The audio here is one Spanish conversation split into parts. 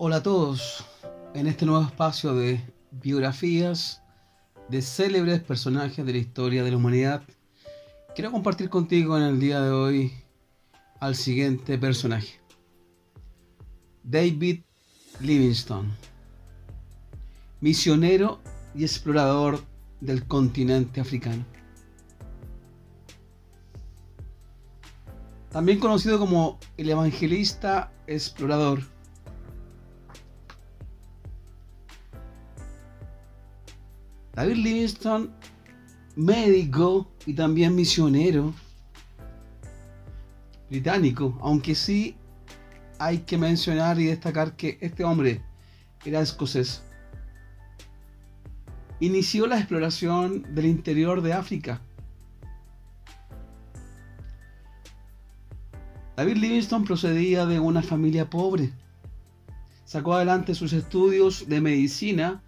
Hola a todos, en este nuevo espacio de biografías de célebres personajes de la historia de la humanidad, quiero compartir contigo en el día de hoy al siguiente personaje, David Livingstone, misionero y explorador del continente africano. También conocido como el evangelista explorador. David Livingstone, médico y también misionero británico, aunque sí hay que mencionar y destacar que este hombre era escocés. Inició la exploración del interior de África. David Livingstone procedía de una familia pobre. Sacó adelante sus estudios de medicina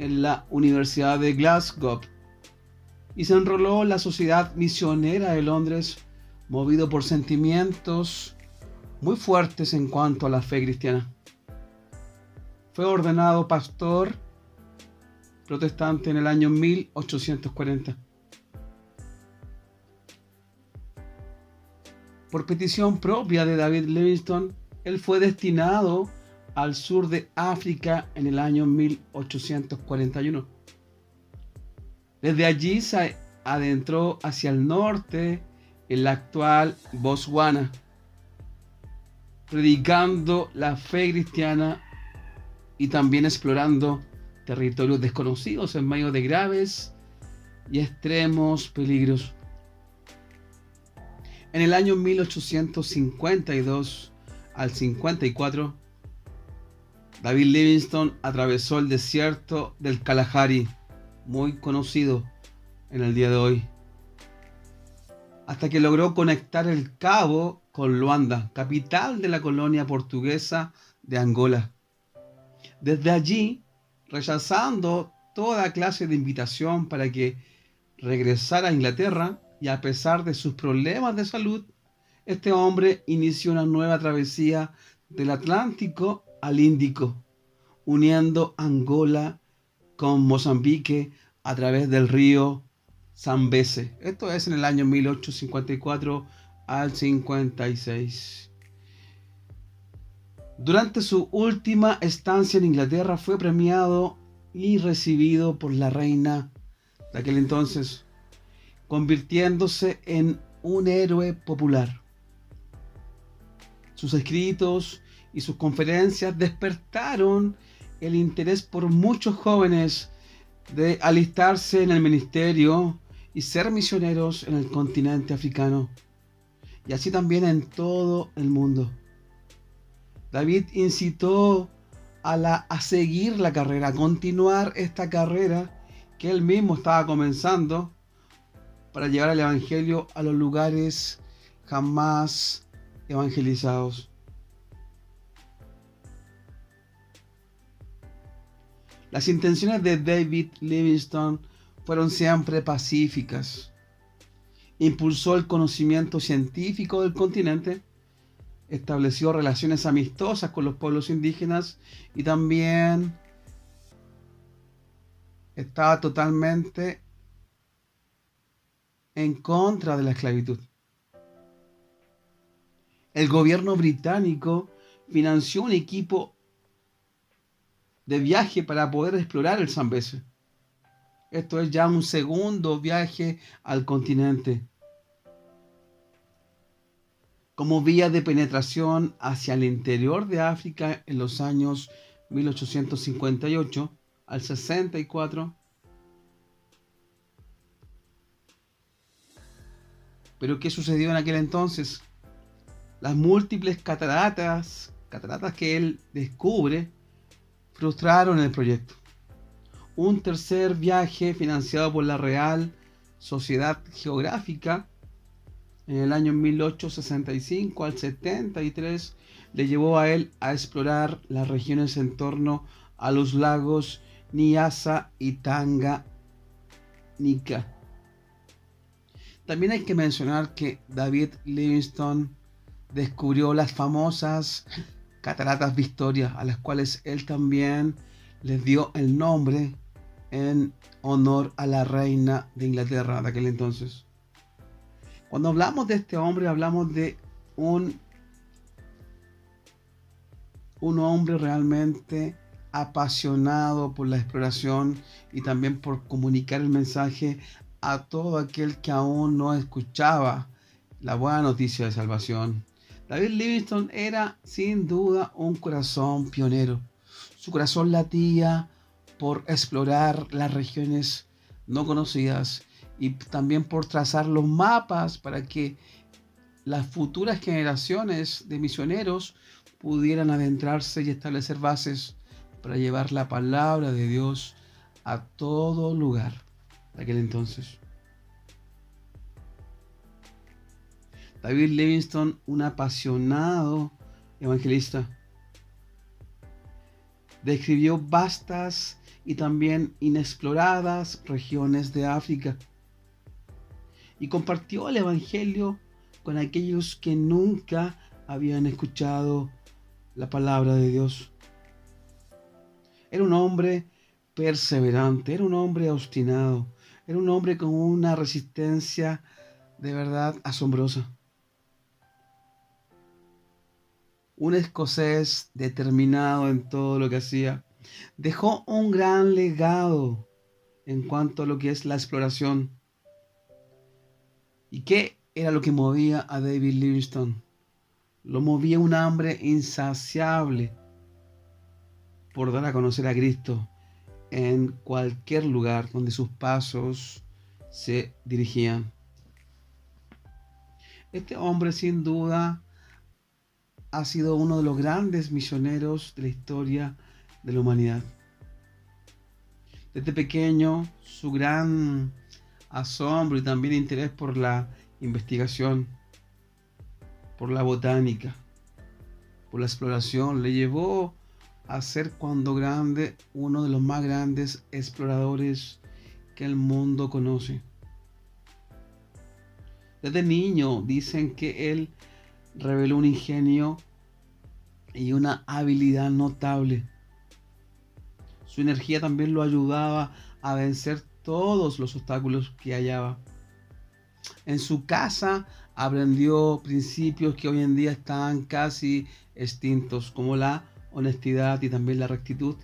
en la Universidad de Glasgow y se enroló en la Sociedad Misionera de Londres, movido por sentimientos muy fuertes en cuanto a la fe cristiana. Fue ordenado pastor protestante en el año 1840. Por petición propia de David Livingstone, él fue destinado al sur de África en el año 1841. Desde allí se adentró hacia el norte en la actual Botswana, predicando la fe cristiana y también explorando territorios desconocidos en medio de graves y extremos peligros. En el año 1852 al 54, David Livingstone atravesó el desierto del Kalahari, muy conocido en el día de hoy, hasta que logró conectar el Cabo con Luanda, capital de la colonia portuguesa de Angola. Desde allí, rechazando toda clase de invitación para que regresara a Inglaterra, y a pesar de sus problemas de salud, este hombre inició una nueva travesía del Atlántico al Índico, uniendo Angola con Mozambique a través del río Zambeze. Esto es en el año 1854 al 56. Durante su última estancia en Inglaterra fue premiado y recibido por la reina de aquel entonces, convirtiéndose en un héroe popular. Sus escritos y sus conferencias despertaron el interés por muchos jóvenes de alistarse en el ministerio y ser misioneros en el continente africano, y así también en todo el mundo. David incitó a seguir la carrera, a continuar esta carrera que él mismo estaba comenzando para llevar el evangelio a los lugares jamás evangelizados. Las intenciones de David Livingstone fueron siempre pacíficas. Impulsó el conocimiento científico del continente, estableció relaciones amistosas con los pueblos indígenas y también estaba totalmente en contra de la esclavitud. El gobierno británico financió un equipo de viaje para poder explorar el Zambeze. Esto es ya un segundo viaje al continente, como vía de penetración hacia el interior de África en los años 1858 al 64. Pero ¿qué sucedió en aquel entonces? Las múltiples cataratas que él descubre, frustraron el proyecto. Un tercer viaje financiado por la Real Sociedad Geográfica en el año 1865 al 73 le llevó a él a explorar las regiones en torno a los lagos Nyassa y Tanganyika. También hay que mencionar que David Livingstone descubrió las famosas Cataratas Victoria, a las cuales él también les dio el nombre en honor a la reina de Inglaterra de aquel entonces. Cuando hablamos de este hombre, hablamos de un hombre realmente apasionado por la exploración y también por comunicar el mensaje a todo aquel que aún no escuchaba la buena noticia de salvación. David Livingstone era sin duda un corazón pionero. Su corazón latía por explorar las regiones no conocidas y también por trazar los mapas para que las futuras generaciones de misioneros pudieran adentrarse y establecer bases para llevar la palabra de Dios a todo lugar de aquel entonces. David Livingstone, un apasionado evangelista, describió vastas y también inexploradas regiones de África y compartió el evangelio con aquellos que nunca habían escuchado la palabra de Dios. Era un hombre perseverante, era un hombre obstinado, era un hombre con una resistencia de verdad asombrosa. Un escocés determinado en todo lo que hacía. Dejó un gran legado en cuanto a lo que es la exploración. ¿Y qué era lo que movía a David Livingstone? Lo movía un hambre insaciable por dar a conocer a Cristo en cualquier lugar donde sus pasos se dirigían. Este hombre sin duda ha sido uno de los grandes misioneros de la historia de la humanidad. Desde pequeño, su gran asombro y también interés por la investigación, por la botánica, por la exploración, le llevó a ser cuando grande uno de los más grandes exploradores que el mundo conoce. Desde niño dicen que él reveló un ingenio y una habilidad notable. Su energía también lo ayudaba a vencer todos los obstáculos que hallaba. En su casa aprendió principios que hoy en día están casi extintos, como la honestidad y también la rectitud,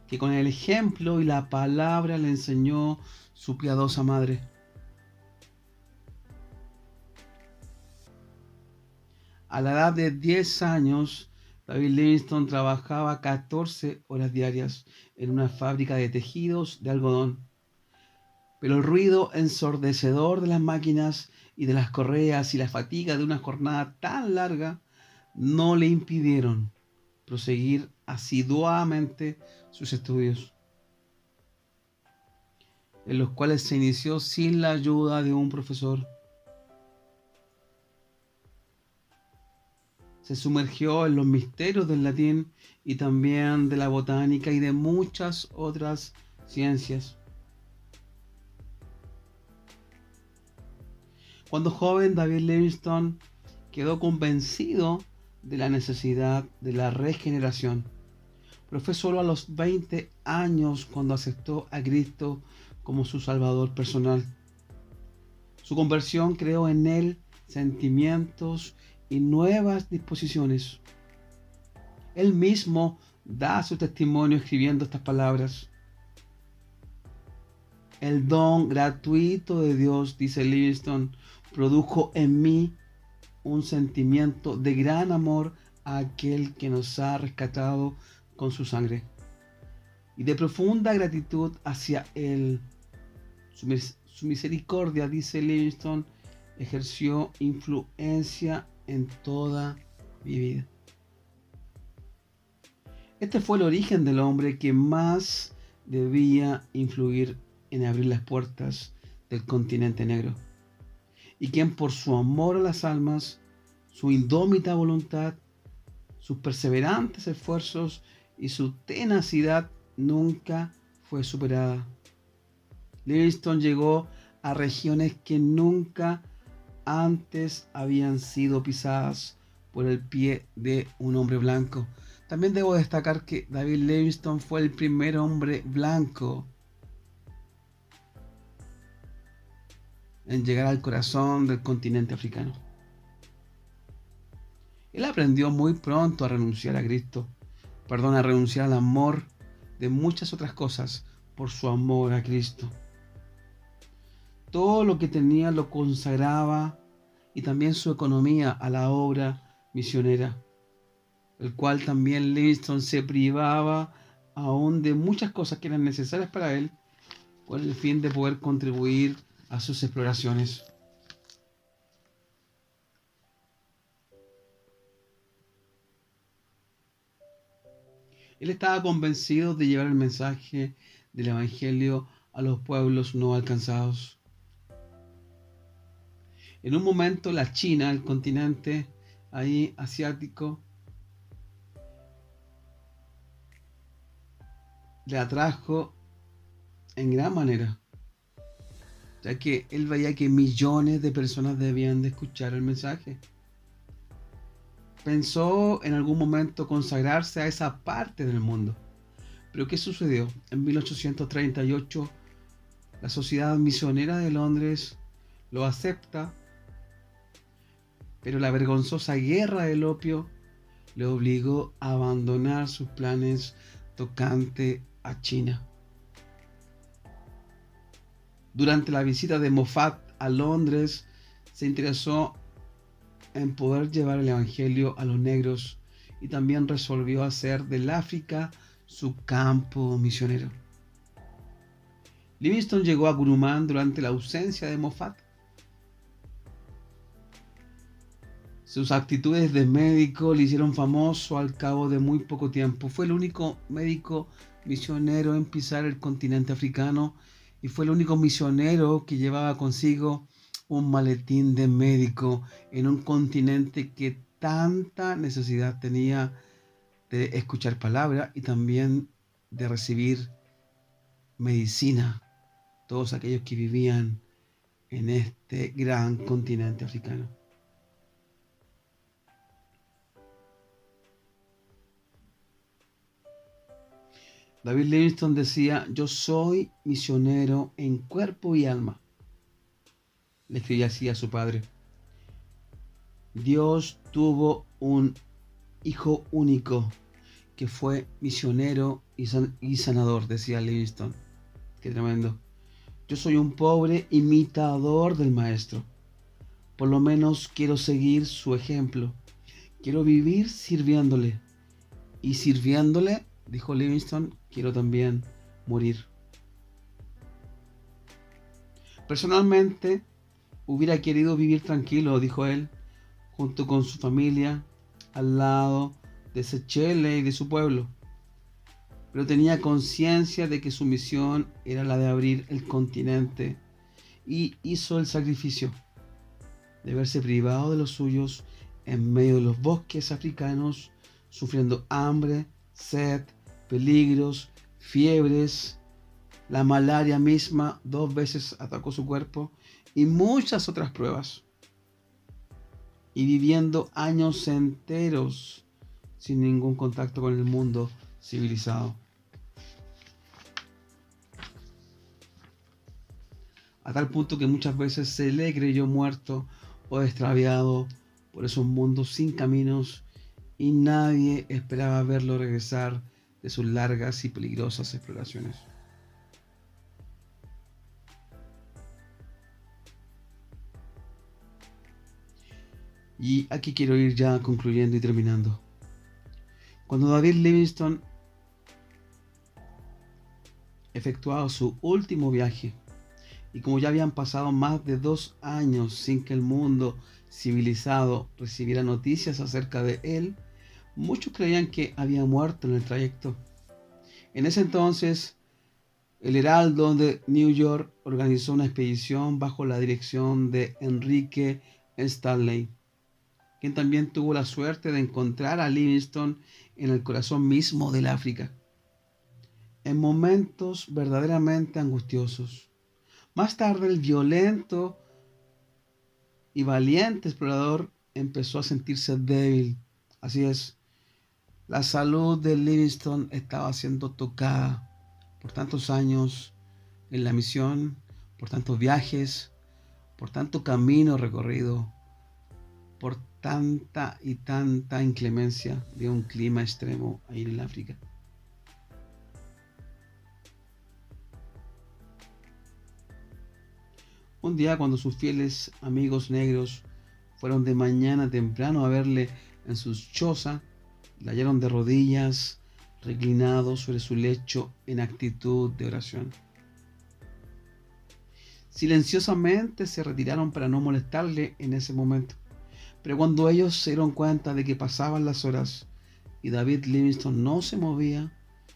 que con el ejemplo y la palabra le enseñó su piadosa madre. A la edad de 10 años, David Livingstone trabajaba 14 horas diarias en una fábrica de tejidos de algodón. Pero el ruido ensordecedor de las máquinas y de las correas y la fatiga de una jornada tan larga no le impidieron proseguir asiduamente sus estudios, en los cuales se inició sin la ayuda de un profesor. Se sumergió en los misterios del latín y también de la botánica y de muchas otras ciencias. Cuando joven, David Livingstone quedó convencido de la necesidad de la regeneración, pero fue solo a los 20 años cuando aceptó a Cristo como su Salvador personal. Su conversión creó en él sentimientos y nuevas disposiciones. Él mismo da su testimonio escribiendo estas palabras. El don gratuito de Dios, dice Livingstone, produjo en mí un sentimiento de gran amor a aquel que nos ha rescatado con su sangre y de profunda gratitud hacia él. Su misericordia, dice Livingstone, ejerció influencia en toda mi vida. Este fue el origen del hombre que más debía influir en abrir las puertas del continente negro, y quien por su amor a las almas, su indómita voluntad, sus perseverantes esfuerzos y su tenacidad nunca fue superada. Livingstone llegó a regiones que nunca antes habían sido pisadas por el pie de un hombre blanco. También debo destacar que David Livingstone fue el primer hombre blanco en llegar al corazón del continente africano. Él aprendió muy pronto a renunciar a Cristo, a renunciar al amor de muchas otras cosas por su amor a Cristo. Todo lo que tenía lo consagraba y también su economía a la obra misionera, el cual también Livingstone se privaba aún de muchas cosas que eran necesarias para él con el fin de poder contribuir a sus exploraciones. Él estaba convencido de llevar el mensaje del Evangelio a los pueblos no alcanzados. En un momento la China, el continente ahí asiático, le atrajo en gran manera, ya que él veía que millones de personas debían de escuchar el mensaje. Pensó en algún momento consagrarse a esa parte del mundo. Pero ¿qué sucedió? En 1838, la Sociedad Misionera de Londres lo acepta, pero la vergonzosa guerra del opio le obligó a abandonar sus planes tocante a China. Durante la visita de Moffat a Londres, se interesó en poder llevar el Evangelio a los negros y también resolvió hacer del África su campo misionero. Livingstone llegó a Kurumán durante la ausencia de Moffat. Sus actitudes de médico le hicieron famoso al cabo de muy poco tiempo. Fue el único médico misionero en pisar el continente africano y fue el único misionero que llevaba consigo un maletín de médico en un continente que tanta necesidad tenía de escuchar palabra y también de recibir medicina. Todos aquellos que vivían en este gran continente africano. David Livingstone decía: yo soy misionero en cuerpo y alma. Le escribía así a su padre. Dios tuvo un hijo único que fue misionero y sanador, decía Livingstone. Qué tremendo. Yo soy un pobre imitador del maestro. Por lo menos quiero seguir su ejemplo. Quiero vivir sirviéndole. Y sirviéndole, dijo Livingstone, quiero también morir. Personalmente, hubiera querido vivir tranquilo, dijo él, junto con su familia, al lado de Seychelles y de su pueblo. Pero tenía conciencia de que su misión era la de abrir el continente y hizo el sacrificio de verse privado de los suyos en medio de los bosques africanos, sufriendo hambre, sed, peligros, fiebres. La malaria misma 2 veces atacó su cuerpo y muchas otras pruebas. Y viviendo años enteros sin ningún contacto con el mundo civilizado. A tal punto que muchas veces se le creyó muerto o extraviado por esos mundos sin caminos y nadie esperaba verlo regresar de sus largas y peligrosas exploraciones. Y aquí quiero ir ya concluyendo y terminando. Cuando David Livingstone efectuaba su último viaje, y como ya habían pasado más de 2 años sin que el mundo civilizado recibiera noticias acerca de él, muchos creían que había muerto en el trayecto. En ese entonces, el Heraldo de New York organizó una expedición bajo la dirección de Enrique Stanley, quien también tuvo la suerte de encontrar a Livingstone en el corazón mismo del África, en momentos verdaderamente angustiosos. Más tarde, el violento y valiente explorador empezó a sentirse débil. Así es, La salud de Livingstone estaba siendo tocada por tantos años en la misión, por tantos viajes, por tanto camino recorrido, por tanta y tanta inclemencia de un clima extremo ahí en el África. Un día, cuando sus fieles amigos negros fueron de mañana temprano a verle en su choza, le hallaron de rodillas, reclinado sobre su lecho en actitud de oración. Silenciosamente se retiraron para no molestarle en ese momento, pero cuando ellos se dieron cuenta de que pasaban las horas y David Livingstone no se movía,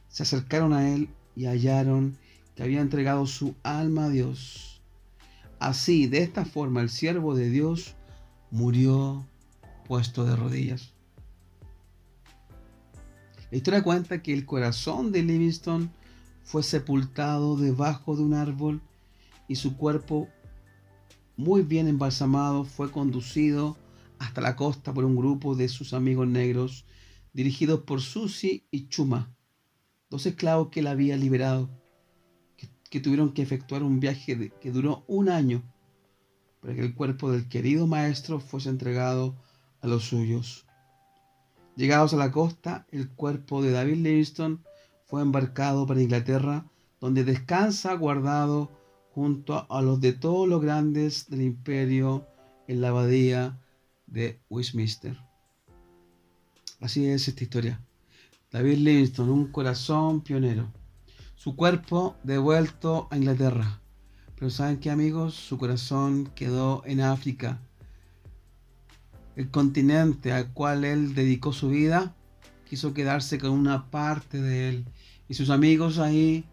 se acercaron a él y hallaron que había entregado su alma a Dios. Así, de esta forma, el siervo de Dios murió puesto de rodillas. La historia cuenta que el corazón de Livingstone fue sepultado debajo de un árbol y su cuerpo, muy bien embalsamado, fue conducido hasta la costa por un grupo de sus amigos negros, dirigidos por Susi y Chuma, dos esclavos que él había liberado, que tuvieron que efectuar un viaje que duró un año para que el cuerpo del querido maestro fuese entregado a los suyos. Llegados a la costa, el cuerpo de David Livingstone fue embarcado para Inglaterra, donde descansa guardado junto a los de todos los grandes del imperio en la abadía de Westminster. Así es esta historia. David Livingstone, un corazón pionero. Su cuerpo devuelto a Inglaterra. Pero ¿saben qué, amigos? Su corazón quedó en África, el continente al cual él dedicó su vida. Quiso quedarse con una parte de él. Y sus amigos ahí,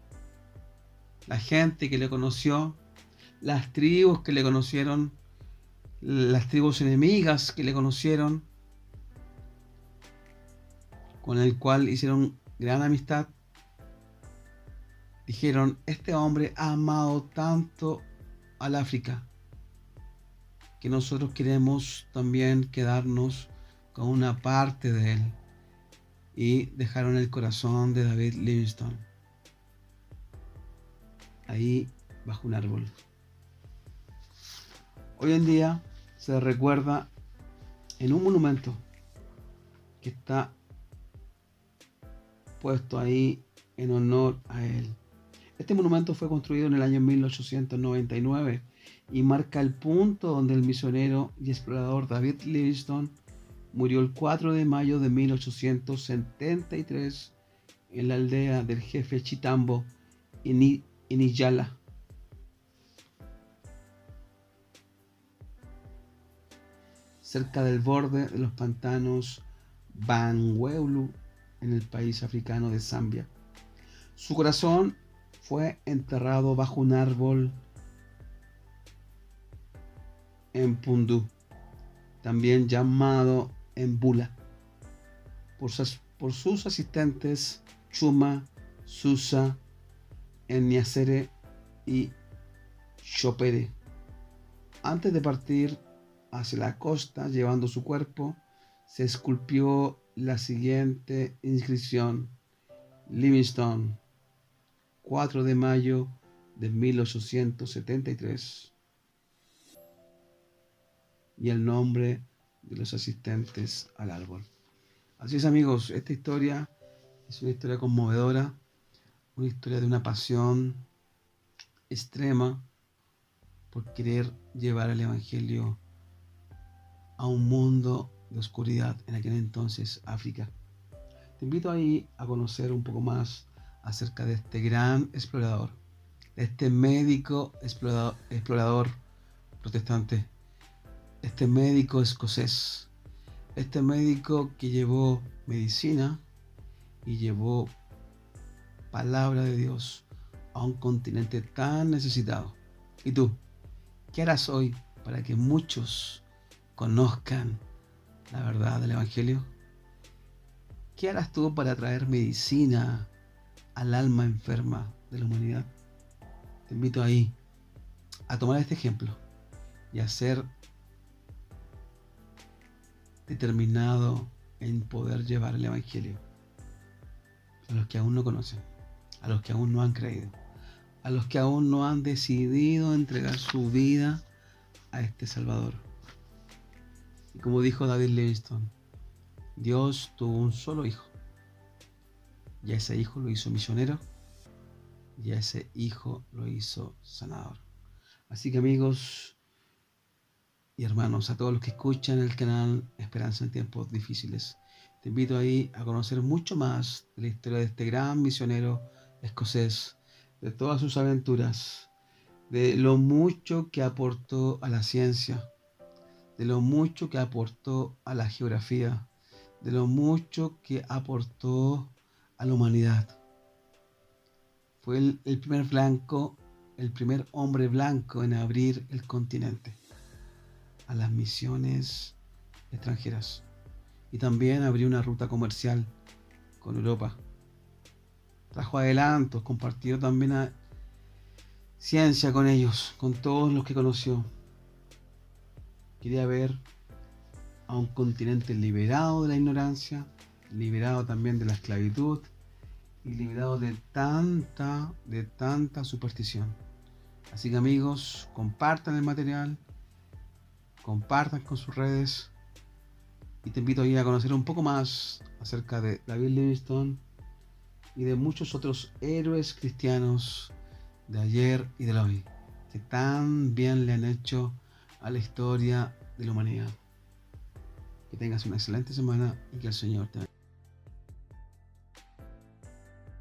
la gente que le conoció, las tribus que le conocieron, las tribus enemigas que le conocieron, con el cual hicieron gran amistad, dijeron: este hombre ha amado tanto al África que nosotros queremos también quedarnos con una parte de él. Y dejaron el corazón de David Livingstone ahí bajo un árbol. Hoy en día se recuerda en un monumento que está puesto ahí en honor a él. Este monumento fue construido en el año 1899 y marca el punto donde el misionero y explorador David Livingstone murió el 4 de mayo de 1873 en la aldea del jefe Chitambo, en Iyala. Cerca del borde de los pantanos Banweulu, en el país africano de Zambia. Su corazón fue enterrado bajo un árbol en Pundú, también llamado Mbula, por sus asistentes Chuma, Susa, Enyasere y Chopere. Antes de partir hacia la costa llevando su cuerpo, se esculpió la siguiente inscripción: Livingstone, 4 de mayo de 1873, y el nombre de los asistentes al árbol. Así es, amigos, esta historia es una historia conmovedora, una historia de una pasión extrema por querer llevar el Evangelio a un mundo de oscuridad, en aquel entonces África. Te invito ahí a conocer un poco más acerca de este gran explorador, de este médico explorador protestante, este médico escocés, este médico que llevó medicina y llevó palabra de Dios a un continente tan necesitado. ¿Y tú? ¿Qué harás hoy para que muchos conozcan la verdad del Evangelio? ¿Qué harás tú para traer medicina al alma enferma de la humanidad? Te invito ahí a tomar este ejemplo y a ser determinado en poder llevar el Evangelio a los que aún no conocen, a los que aún no han creído, a los que aún no han decidido entregar su vida a este Salvador. Y como dijo David Livingstone, Dios tuvo un solo hijo, y a ese hijo lo hizo misionero, y a ese hijo lo hizo sanador. Así que amigos y hermanos, a todos los que escuchan el canal Esperanza en Tiempos Difíciles, te invito ahí a conocer mucho más de la historia de este gran misionero escocés, de todas sus aventuras, de lo mucho que aportó a la ciencia, de lo mucho que aportó a la geografía, de lo mucho que aportó a la humanidad. Fue el primer blanco, el primer hombre blanco en abrir el continente a las misiones extranjeras. Y también abrió una ruta comercial con Europa. Trajo adelantos, compartió también ciencia con ellos, con todos los que conoció. Quería ver a un continente liberado de la ignorancia, liberado también de la esclavitud y liberado de tanta superstición. Así que amigos, compartan el material, compartan con sus redes y te invito a ir a conocer un poco más acerca de David Livingstone y de muchos otros héroes cristianos de ayer y de hoy que tan bien le han hecho a la historia de la humanidad. Que tengas una excelente semana y que el Señor te bendiga.